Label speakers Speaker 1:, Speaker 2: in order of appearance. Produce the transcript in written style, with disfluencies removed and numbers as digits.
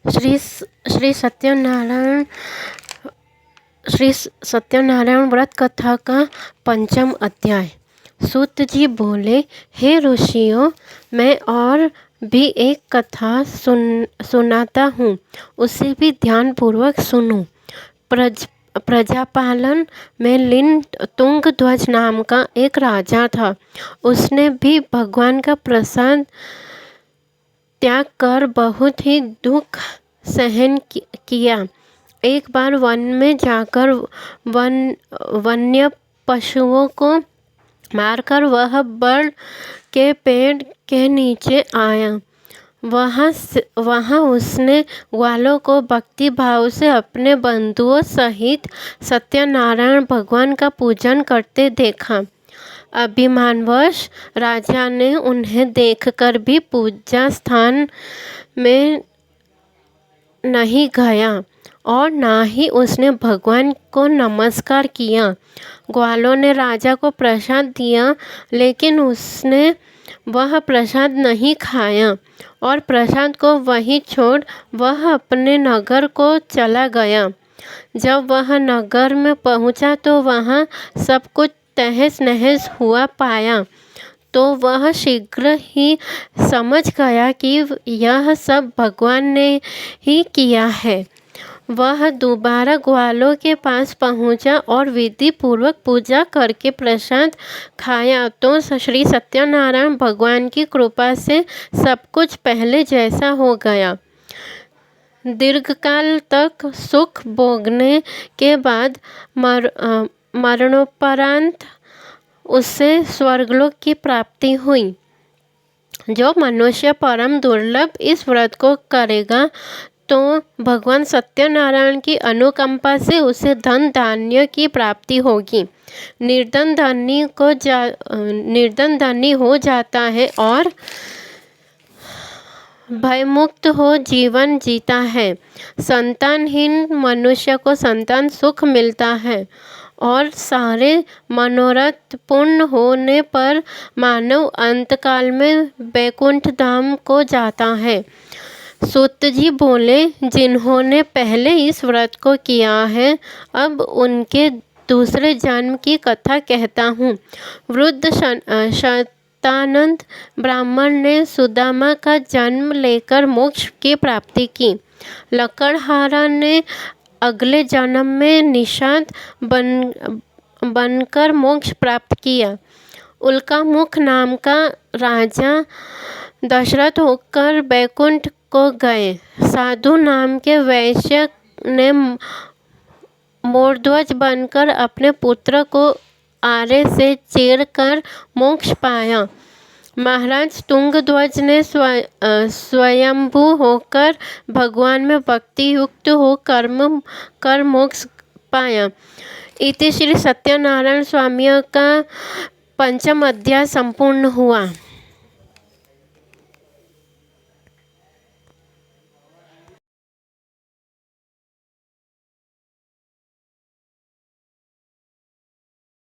Speaker 1: श्री सत्यनारायण व्रत कथा का पंचम अध्याय। सूत जी बोले, हे ऋषियों, मैं और भी एक कथा सुनाता हूँ, उसे भी ध्यान पूर्वक सुनो। प्रजापालन में लिन तुंगध्वज नाम का एक राजा था। उसने भी भगवान का प्रसाद त्याग कर बहुत ही दुख सहन किया। एक बार वन में जाकर वन्य पशुओं को मारकर वह बड़ के पेड़ के नीचे आया। वहाँ उसने ग्वालों को भक्ति भाव से अपने बंधुओं सहित सत्यनारायण भगवान का पूजन करते देखा। अभिमानवश राजा ने उन्हें देखकर भी पूजा स्थान में नहीं गया और ना ही उसने भगवान को नमस्कार किया। ग्वालों ने राजा को प्रसाद दिया, लेकिन उसने वह प्रसाद नहीं खाया और प्रसाद को वहीं छोड़ वह अपने नगर को चला गया। जब वह नगर में पहुंचा तो वहाँ सब कुछ तहस नहस हुआ पाया, तो वह शीघ्र ही समझ गया कि यह सब भगवान ने ही किया है। वह दोबारा ग्वालों के पास पहुंचा और विधि पूर्वक पूजा करके प्रसाद खाया तो श्री सत्यनारायण भगवान की कृपा से सब कुछ पहले जैसा हो गया। दीर्घकाल तक सुख भोगने के बाद मरणोपरांत उससे स्वर्गलोक की प्राप्ति हुई। जो मनुष्य परम दुर्लभ इस व्रत को करेगा तो भगवान सत्यनारायण की अनुकंपा से उसे धन धान्य की प्राप्ति होगी। निर्धन धनी हो जाता है और भयमुक्त हो जीवन जीता है। संतानहीन मनुष्य को संतान सुख मिलता है और सारे मनोरथ पूर्ण होने पर मानव अंतकाल में वैकुंठ धाम को जाता है। सूत जी बोले, जिन्होंने पहले इस व्रत को किया है, अब उनके दूसरे जन्म की कथा कहता हूँ। वृद्ध शतानंद ब्राह्मण ने सुदामा का जन्म लेकर मोक्ष की प्राप्ति की। लकड़हारा ने अगले जन्म में निषाद बनकर मोक्ष प्राप्त किया। उल्कामुख नाम का राजा दशरथ होकर वैकुंठ को गए। साधु नाम के वैश्य ने मोरध्वज बनकर अपने पुत्र को आरे से चीरकर मोक्ष पाया। महाराज तुंगध्वज ने स्वयंभू होकर भगवान में भक्ति युक्त हो कर्म कर मोक्ष पाया। इति श्री सत्यनारायण स्वामी का पंचम अध्याय संपूर्ण हुआ।